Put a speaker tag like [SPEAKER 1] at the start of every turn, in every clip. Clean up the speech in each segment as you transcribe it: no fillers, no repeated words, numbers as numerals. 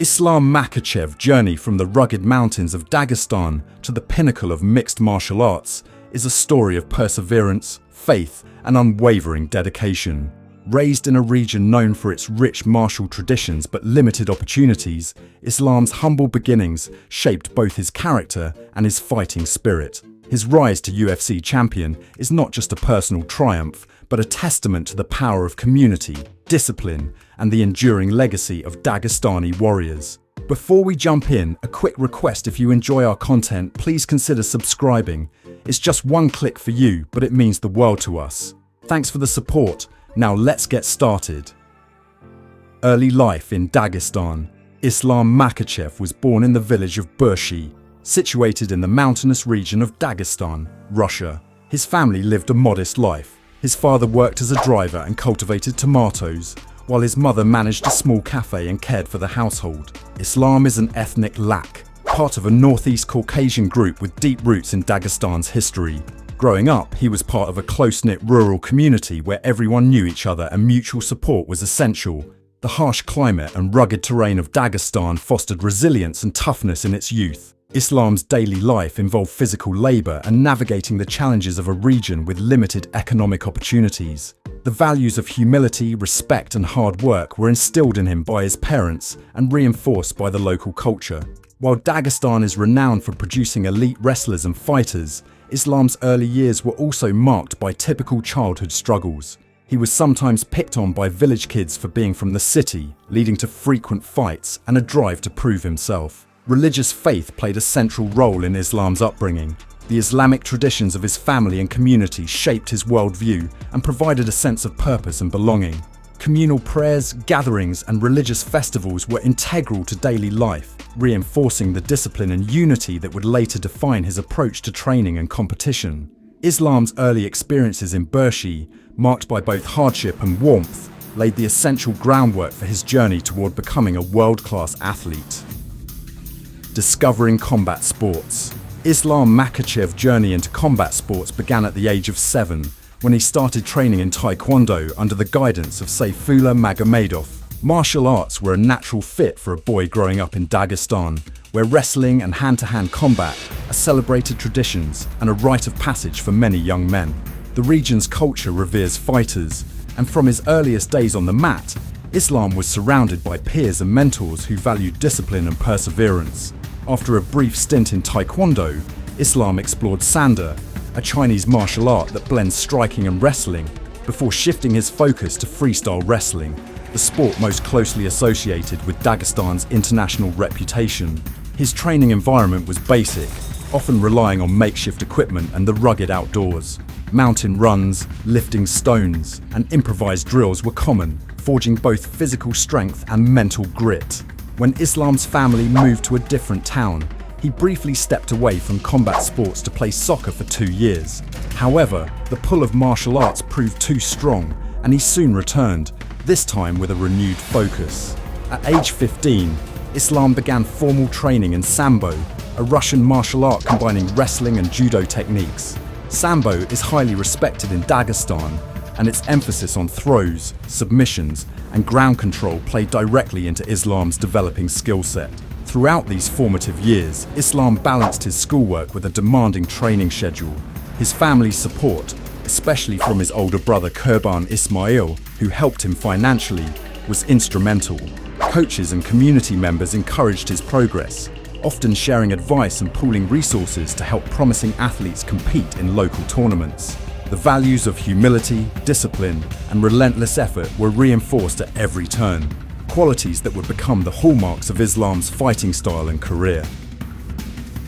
[SPEAKER 1] Islam Makhachev journey from the rugged mountains of Dagestan to the pinnacle of mixed martial arts is a story of perseverance, faith, and unwavering dedication. Raised in a region known for its rich martial traditions but limited opportunities, Islam's humble beginnings shaped both his character and his fighting spirit. His rise to UFC champion is not just a personal triumph, but a testament to the power of community, discipline, and the enduring legacy of Dagestani warriors. Before we jump in, a quick request: if you enjoy our content, please consider subscribing. It's just one click for you, but it means the world to us. Thanks for the support. Now let's get started. Early life in Dagestan. Islam Makhachev was born in the village of Burshi, situated in the mountainous region of Dagestan, Russia. His family lived a modest life. His father worked as a driver and cultivated tomatoes, while his mother managed a small cafe and cared for the household. Islam is an ethnic Lak, part of a northeast Caucasian group with deep roots in Dagestan's history. Growing up, he was part of a close-knit rural community where everyone knew each other and mutual support was essential. The harsh climate and rugged terrain of Dagestan fostered resilience and toughness in its youth. Islam's daily life involved physical labor and navigating the challenges of a region with limited economic opportunities. The values of humility, respect, and hard work were instilled in him by his parents and reinforced by the local culture. While Dagestan is renowned for producing elite wrestlers and fighters, Islam's early years were also marked by typical childhood struggles. He was sometimes picked on by village kids for being from the city, leading to frequent fights and a drive to prove himself. Religious faith played a central role in Islam's upbringing. The Islamic traditions of his family and community shaped his worldview and provided a sense of purpose and belonging. Communal prayers, gatherings, and religious festivals were integral to daily life, reinforcing the discipline and unity that would later define his approach to training and competition. Islam's early experiences in Burshi, marked by both hardship and warmth, laid the essential groundwork for his journey toward becoming a world-class athlete. Discovering combat sports. Islam Makhachev's journey into combat sports began at the age of 7, when he started training in Taekwondo under the guidance of Khabib Nurmagomedov. Martial arts were a natural fit for a boy growing up in Dagestan, where wrestling and hand-to-hand combat are celebrated traditions and a rite of passage for many young men. The region's culture reveres fighters, and from his earliest days on the mat, Islam was surrounded by peers and mentors who valued discipline and perseverance. After a brief stint in Taekwondo, Islam explored Sanda, a Chinese martial art that blends striking and wrestling, before shifting his focus to freestyle wrestling, the sport most closely associated with Dagestan's international reputation. His training environment was basic, often relying on makeshift equipment and the rugged outdoors. Mountain runs, lifting stones, and improvised drills were common, forging both physical strength and mental grit. When Islam's family moved to a different town, he briefly stepped away from combat sports to play soccer for 2 years. However, the pull of martial arts proved too strong, and he soon returned, this time with a renewed focus. At age 15, Islam began formal training in Sambo, a Russian martial art combining wrestling and judo techniques. Sambo is highly respected in Dagestan, and its emphasis on throws, submissions, and ground control played directly into Islam's developing skill set. Throughout these formative years, Islam balanced his schoolwork with a demanding training schedule. His family's support, especially from his older brother Kurban Ismail, who helped him financially, was instrumental. Coaches and community members encouraged his progress, often sharing advice and pooling resources to help promising athletes compete in local tournaments. The values of humility, discipline, and relentless effort were reinforced at every turn, qualities that would become the hallmarks of Islam's fighting style and career.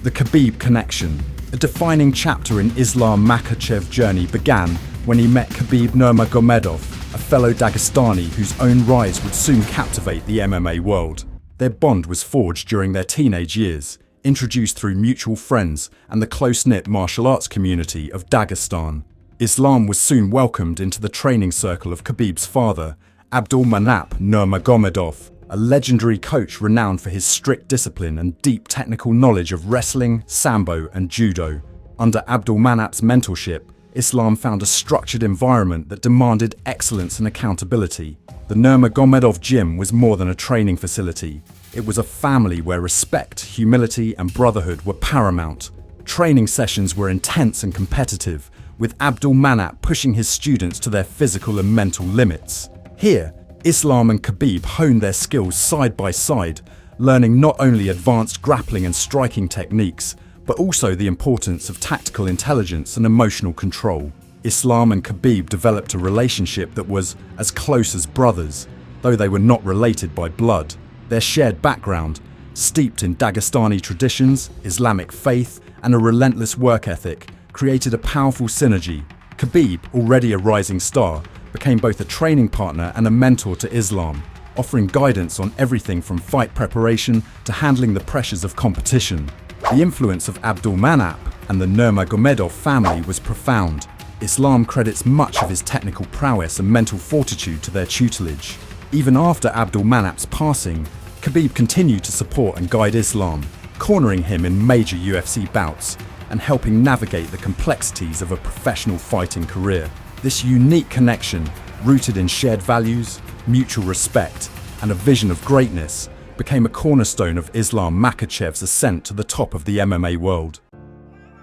[SPEAKER 1] The Khabib connection. A defining chapter in Islam Makhachev's journey began when he met Khabib Nurmagomedov, a fellow Dagestani whose own rise would soon captivate the MMA world. Their bond was forged during their teenage years, introduced through mutual friends and the close-knit martial arts community of Dagestan. Islam was soon welcomed into the training circle of Khabib's father, Abdulmanap Nurmagomedov, a legendary coach renowned for his strict discipline and deep technical knowledge of wrestling, Sambo, and judo. Under Abdulmanap's mentorship, Islam found a structured environment that demanded excellence and accountability. The Nurmagomedov gym was more than a training facility. It was a family where respect, humility, and brotherhood were paramount. Training sessions were intense and competitive, with Abdulmanap pushing his students to their physical and mental limits. Here, Islam and Khabib honed their skills side by side, learning not only advanced grappling and striking techniques, but also the importance of tactical intelligence and emotional control. Islam and Khabib developed a relationship that was as close as brothers, though they were not related by blood. Their shared background, steeped in Dagestani traditions, Islamic faith, and a relentless work ethic, created a powerful synergy. Khabib, already a rising star, became both a training partner and a mentor to Islam, offering guidance on everything from fight preparation to handling the pressures of competition. The influence of Abdulmanap and the Nurmagomedov family was profound. Islam credits much of his technical prowess and mental fortitude to their tutelage. Even after Abdulmanap's passing, Khabib continued to support and guide Islam, cornering him in major UFC bouts and helping navigate the complexities of a professional fighting career. This unique connection, rooted in shared values, mutual respect, and a vision of greatness, became a cornerstone of Islam Makhachev's ascent to the top of the MMA world.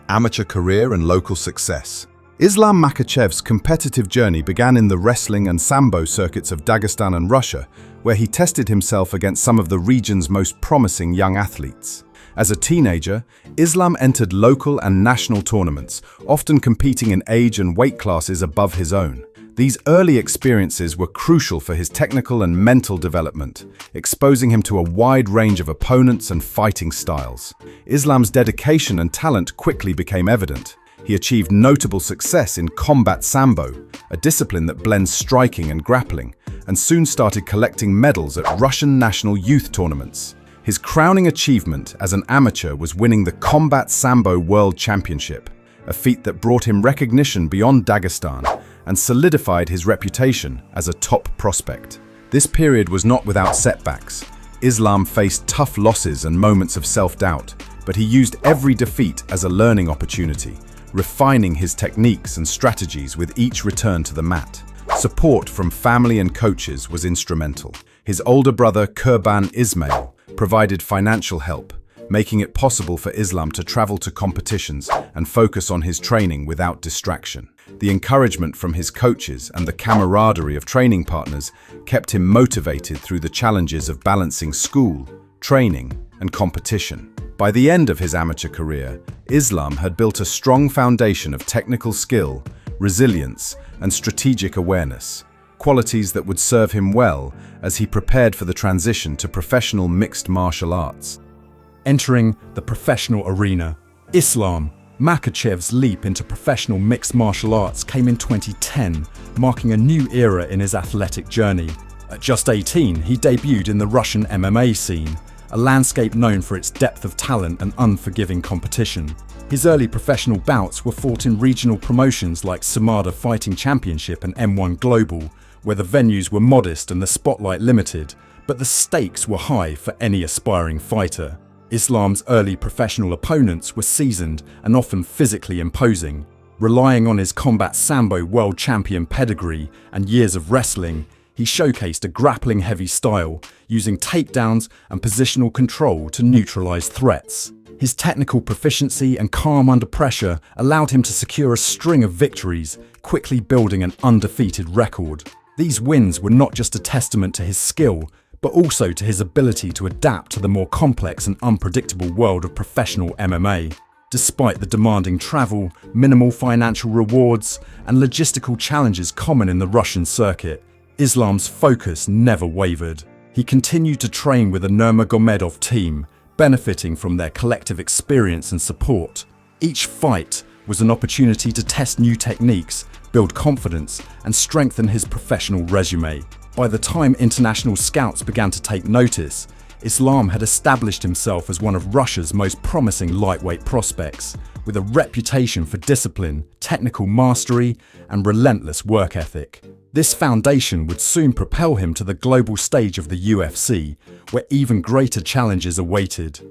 [SPEAKER 2] Amateur career and local success. Islam Makhachev's competitive journey began in the wrestling and Sambo circuits of Dagestan and Russia, where he tested himself against some of the region's most promising young athletes. As a teenager, Islam entered local and national tournaments, often competing in age and weight classes above his own. These early experiences were crucial for his technical and mental development, exposing him to a wide range of opponents and fighting styles. Islam's dedication and talent quickly became evident. He achieved notable success in combat Sambo, a discipline that blends striking and grappling, and soon started collecting medals at Russian national youth tournaments. His crowning achievement as an amateur was winning the Combat Sambo World Championship, a feat that brought him recognition beyond Dagestan and solidified his reputation as a top prospect. This period was not without setbacks. Islam faced tough losses and moments of self-doubt, but he used every defeat as a learning opportunity, refining his techniques and strategies with each return to the mat. Support from family and coaches was instrumental. His older brother, Kurban Ismail, provided financial help, making it possible for Islam to travel to competitions and focus on his training without distraction. The encouragement from his coaches and the camaraderie of training partners kept him motivated through the challenges of balancing school, training, and competition. By the end of his amateur career, Islam had built a strong foundation of technical skill, resilience, and strategic awareness, qualities that would serve him well as he prepared for the transition to professional mixed martial arts.
[SPEAKER 1] Entering the professional arena, Islam Makhachev's leap into professional mixed martial arts came in 2010, marking a new era in his athletic journey. At just 18, he debuted in the Russian MMA scene, a landscape known for its depth of talent and unforgiving competition. His early professional bouts were fought in regional promotions like Samada Fighting Championship and M1 Global, where the venues were modest and the spotlight limited, but the stakes were high for any aspiring fighter. Islam's early professional opponents were seasoned and often physically imposing. Relying on his combat Sambo world champion pedigree and years of wrestling, he showcased a grappling-heavy style, using takedowns and positional control to neutralize threats. His technical proficiency and calm under pressure allowed him to secure a string of victories, quickly building an undefeated record. These wins were not just a testament to his skill, but also to his ability to adapt to the more complex and unpredictable world of professional MMA. Despite the demanding travel, minimal financial rewards, and logistical challenges common in the Russian circuit, Islam's focus never wavered. He continued to train with the Nurmagomedov team, benefiting from their collective experience and support. Each fight was an opportunity to test new techniques, build confidence, and strengthen his professional resume. By the time international scouts began to take notice, Islam had established himself as one of Russia's most promising lightweight prospects, with a reputation for discipline, technical mastery, and relentless work ethic. This foundation would soon propel him to the global stage of the UFC, where even greater challenges awaited.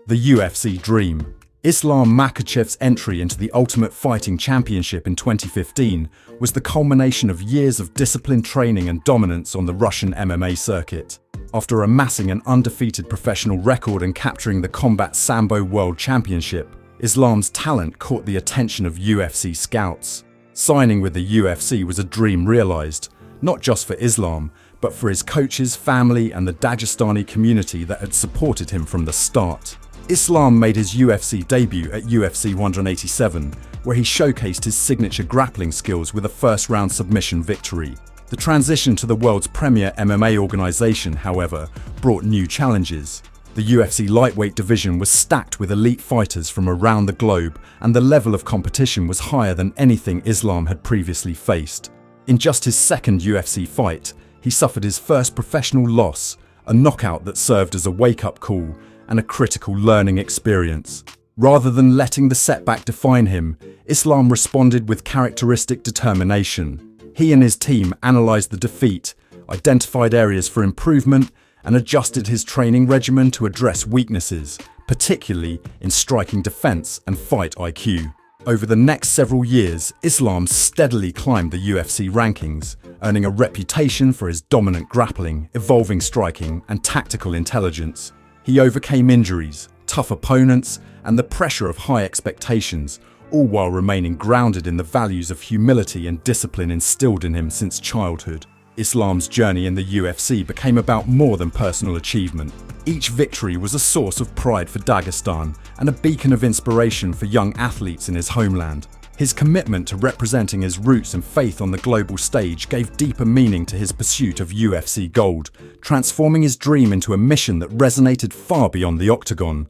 [SPEAKER 1] The UFC dream. Islam Makhachev's entry into the Ultimate Fighting Championship in 2015 was the culmination of years of disciplined training and dominance on the Russian MMA circuit. After amassing an undefeated professional record and capturing the Combat Sambo World Championship, Islam's talent caught the attention of UFC scouts. Signing with the UFC was a dream realized, not just for Islam, but for his coaches, family, and the Dagestani community that had supported him from the start. Islam made his UFC debut at UFC 187, where he showcased his signature grappling skills with a first-round submission victory. The transition to the world's premier MMA organization, however, brought new challenges. The UFC lightweight division was stacked with elite fighters from around the globe, and the level of competition was higher than anything Islam had previously faced. In just his second UFC fight, he suffered his first professional loss, a knockout that served as a wake-up call and a critical learning experience. Rather than letting the setback define him, Islam responded with characteristic determination. He and his team analyzed the defeat, identified areas for improvement, and adjusted his training regimen to address weaknesses, particularly in striking defense and fight IQ. Over the next several years, Islam steadily climbed the UFC rankings, earning a reputation for his dominant grappling, evolving striking, and tactical intelligence. He overcame injuries, tough opponents, and the pressure of high expectations, all while remaining grounded in the values of humility and discipline instilled in him since childhood. Islam's journey in the UFC became about more than personal achievement. Each victory was a source of pride for Dagestan and a beacon of inspiration for young athletes in his homeland. His commitment to representing his roots and faith on the global stage gave deeper meaning to his pursuit of UFC gold, transforming his dream into a mission that resonated far beyond the octagon.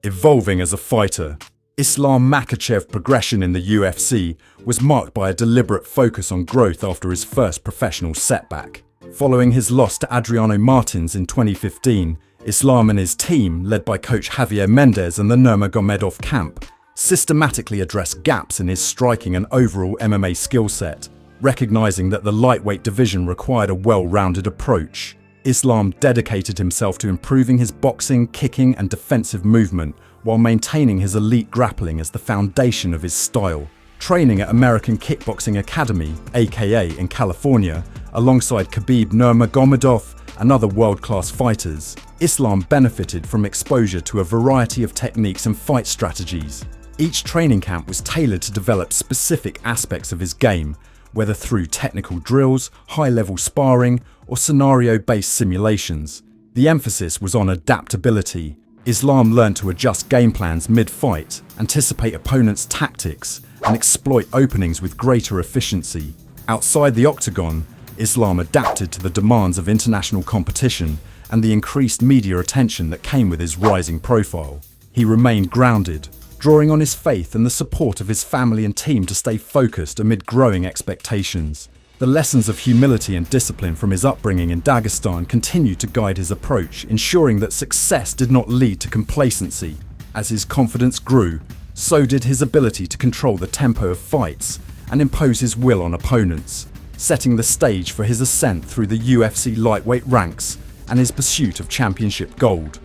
[SPEAKER 1] Evolving as a fighter, Islam Makhachev's progression in the UFC was marked by a deliberate focus on growth after his first professional setback. Following his loss to Adriano Martins in 2015, Islam and his team, led by coach Javier Mendez and the Nurmagomedov camp, systematically addressed gaps in his striking and overall MMA skill set. Recognizing that the lightweight division required a well-rounded approach, Islam dedicated himself to improving his boxing, kicking, and defensive movement while maintaining his elite grappling as the foundation of his style. Training at American Kickboxing Academy, aka in California, alongside Khabib Nurmagomedov and other world-class fighters, Islam benefited from exposure to a variety of techniques and fight strategies. Each training camp was tailored to develop specific aspects of his game, whether through technical drills, high-level sparring, or scenario-based simulations. The emphasis was on adaptability. Islam learned to adjust game plans mid-fight, anticipate opponents' tactics, and exploit openings with greater efficiency. Outside the octagon, Islam adapted to the demands of international competition and the increased media attention that came with his rising profile. He remained grounded, drawing on his faith and the support of his family and team to stay focused amid growing expectations. The lessons of humility and discipline from his upbringing in Dagestan continued to guide his approach, ensuring that success did not lead to complacency. As his confidence grew, so did his ability to control the tempo of fights and impose his will on opponents, setting the stage for his ascent through the UFC lightweight ranks and his pursuit of championship gold.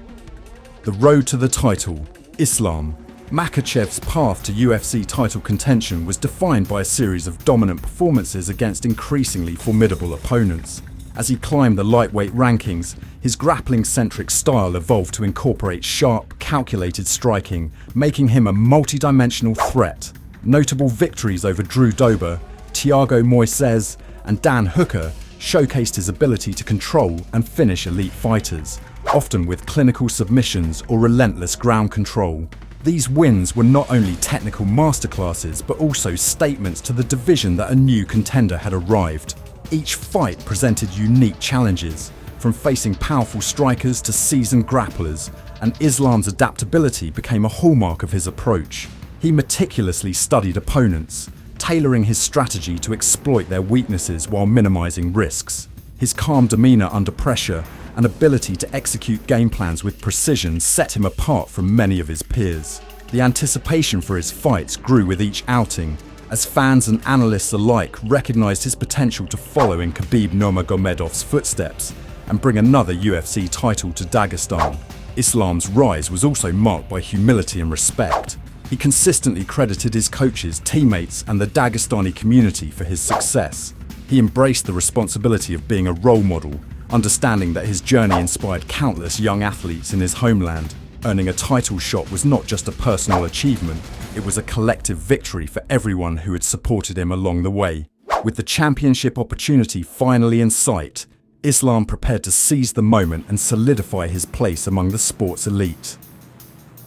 [SPEAKER 1] The road to the title. Islam Makhachev's path to UFC title contention was defined by a series of dominant performances against increasingly formidable opponents. As he climbed the lightweight rankings, his grappling-centric style evolved to incorporate sharp, calculated striking, making him a multi-dimensional threat. Notable victories over Drew Dober, Thiago Moises, and Dan Hooker showcased his ability to control and finish elite fighters, often with clinical submissions or relentless ground control. These wins were not only technical masterclasses, but also statements to the division that a new contender had arrived. Each fight presented unique challenges, from facing powerful strikers to seasoned grapplers, and Islam's adaptability became a hallmark of his approach. He meticulously studied opponents, tailoring his strategy to exploit their weaknesses while minimizing risks. His calm demeanor under pressure and ability to execute game plans with precision set him apart from many of his peers. The anticipation for his fights grew with each outing, as fans and analysts alike recognized his potential to follow in Khabib Nurmagomedov's footsteps and bring another UFC title to Dagestan. Islam's rise was also marked by humility and respect. He consistently credited his coaches, teammates, and the Dagestani community for his success. He embraced the responsibility of being a role model, understanding that his journey inspired countless young athletes in his homeland. Earning a title shot was not just a personal achievement, it was a collective victory for everyone who had supported him along the way. With the championship opportunity finally in sight, Islam prepared to seize the moment and solidify his place among the sport's elite.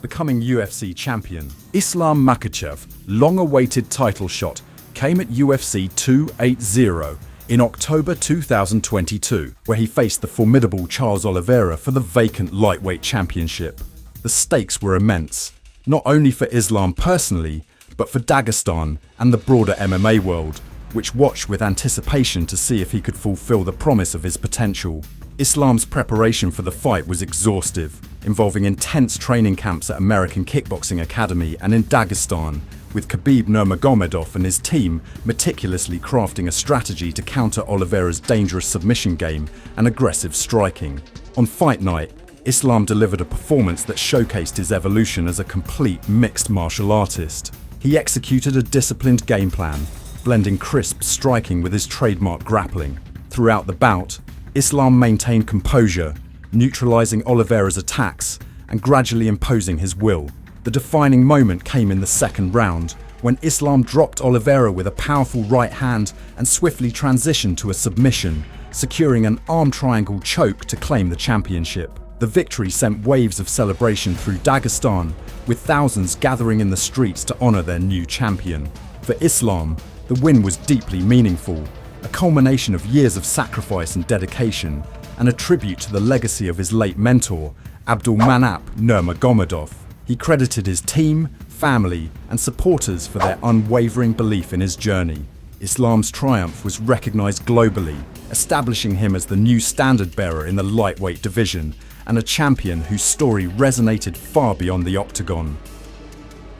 [SPEAKER 1] Becoming UFC champion, Islam Makhachev, long-awaited title shot, came at UFC 280 in October 2022, where he faced the formidable Charles Oliveira for the vacant lightweight championship. The stakes were immense, not only for Islam personally, but for Dagestan and the broader MMA world, which watched with anticipation to see if he could fulfill the promise of his potential. Islam's preparation for the fight was exhaustive, involving intense training camps at American Kickboxing Academy and in Dagestan, with Khabib Nurmagomedov and his team meticulously crafting a strategy to counter Oliveira's dangerous submission game and aggressive striking. On fight night, Islam delivered a performance that showcased his evolution as a complete mixed martial artist. He executed a disciplined game plan, blending crisp striking with his trademark grappling. Throughout the bout, Islam maintained composure, neutralizing Oliveira's attacks and gradually imposing his will. The defining moment came in the second round, when Islam dropped Oliveira with a powerful right hand and swiftly transitioned to a submission, securing an arm triangle choke to claim the championship. The victory sent waves of celebration through Dagestan, with thousands gathering in the streets to honor their new champion. For Islam, the win was deeply meaningful, a culmination of years of sacrifice and dedication, and a tribute to the legacy of his late mentor, Abdulmanap Nurmagomedov. He credited his team, family, and supporters for their unwavering belief in his journey. Islam's triumph was recognized globally, establishing him as the new standard-bearer in the lightweight division and a champion whose story resonated far beyond the octagon.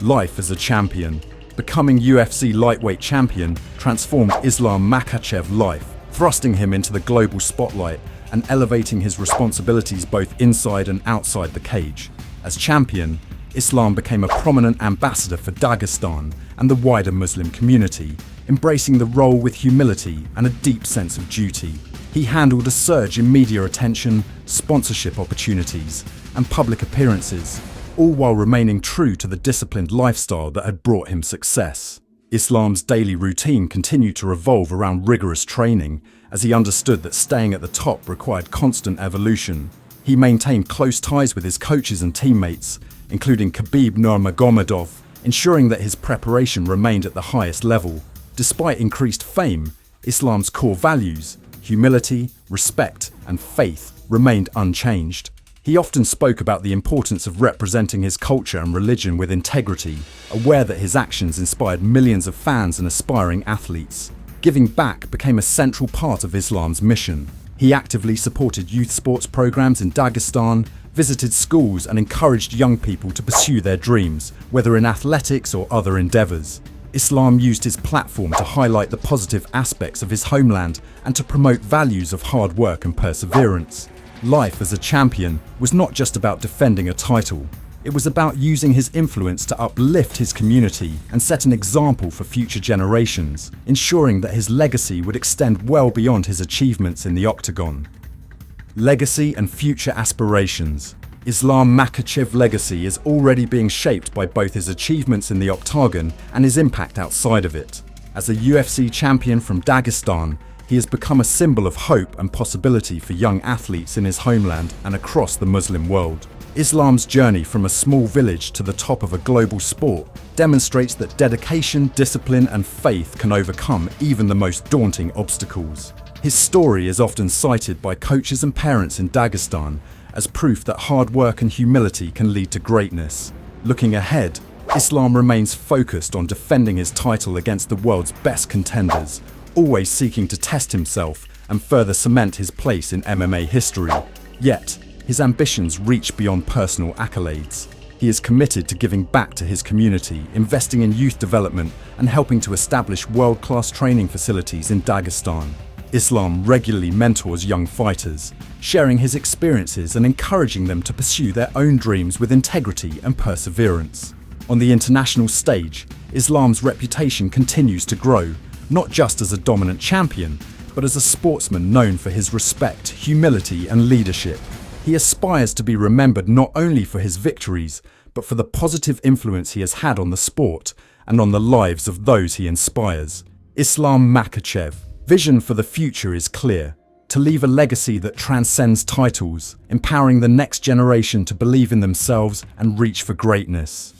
[SPEAKER 1] Life as a champion. Becoming UFC lightweight champion transformed Islam Makhachev's life, thrusting him into the global spotlight and elevating his responsibilities both inside and outside the cage. As champion, Islam became a prominent ambassador for Dagestan and the wider Muslim community, embracing the role with humility and a deep sense of duty. He handled a surge in media attention, sponsorship opportunities, and public appearances, all while remaining true to the disciplined lifestyle that had brought him success. Islam's daily routine continued to revolve around rigorous training, as he understood that staying at the top required constant evolution. He maintained close ties with his coaches and teammates, including Khabib Nurmagomedov, ensuring that his preparation remained at the highest level. Despite increased fame, Islam's core values, humility, respect, and faith, remained unchanged. He often spoke about the importance of representing his culture and religion with integrity, aware that his actions inspired millions of fans and aspiring athletes. Giving back became a central part of Islam's mission. He actively supported youth sports programs in Dagestan, visited schools, and encouraged young people to pursue their dreams, whether in athletics or other endeavors. Islam used his platform to highlight the positive aspects of his homeland and to promote values of hard work and perseverance. Life as a champion was not just about defending a title. It was about using his influence to uplift his community and set an example for future generations, ensuring that his legacy would extend well beyond his achievements in the octagon. Legacy and future aspirations. Islam Makhachev's legacy is already being shaped by both his achievements in the octagon and his impact outside of it. As a UFC champion from Dagestan, he has become a symbol of hope and possibility for young athletes in his homeland and across the Muslim world. Islam's journey from a small village to the top of a global sport demonstrates that dedication, discipline, and faith can overcome even the most daunting obstacles. His story is often cited by coaches and parents in Dagestan as proof that hard work and humility can lead to greatness. Looking ahead, Islam remains focused on defending his title against the world's best contenders, always seeking to test himself and further cement his place in MMA history. Yet, his ambitions reach beyond personal accolades. He is committed to giving back to his community, investing in youth development, and helping to establish world-class training facilities in Dagestan. Islam regularly mentors young fighters, sharing his experiences and encouraging them to pursue their own dreams with integrity and perseverance. On the international stage, Islam's reputation continues to grow, not just as a dominant champion, but as a sportsman known for his respect, humility, and leadership. He aspires to be remembered not only for his victories, but for the positive influence he has had on the sport and on the lives of those he inspires. Islam Makhachev. Vision for the future is clear: to leave a legacy that transcends titles, empowering the next generation to believe in themselves and reach for greatness.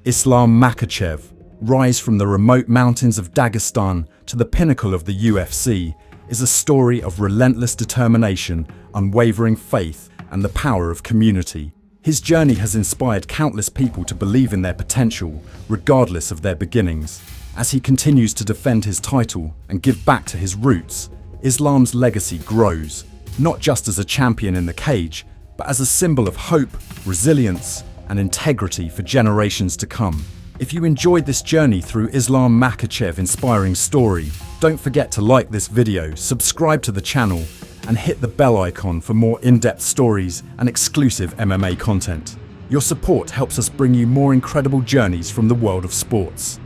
[SPEAKER 1] Islam Makhachev. Rise from the remote mountains of Dagestan to the pinnacle of the UFC is a story of relentless determination, unwavering faith, and the power of community. His journey has inspired countless people to believe in their potential, regardless of their beginnings. As he continues to defend his title and give back to his roots, Islam's legacy grows, not just as a champion in the cage, but as a symbol of hope, resilience, and integrity for generations to come. If you enjoyed this journey through Islam Makhachev's inspiring story, don't forget to like this video, subscribe to the channel, and hit the bell icon for more in-depth stories and exclusive MMA content. Your support helps us bring you more incredible journeys from the world of sports.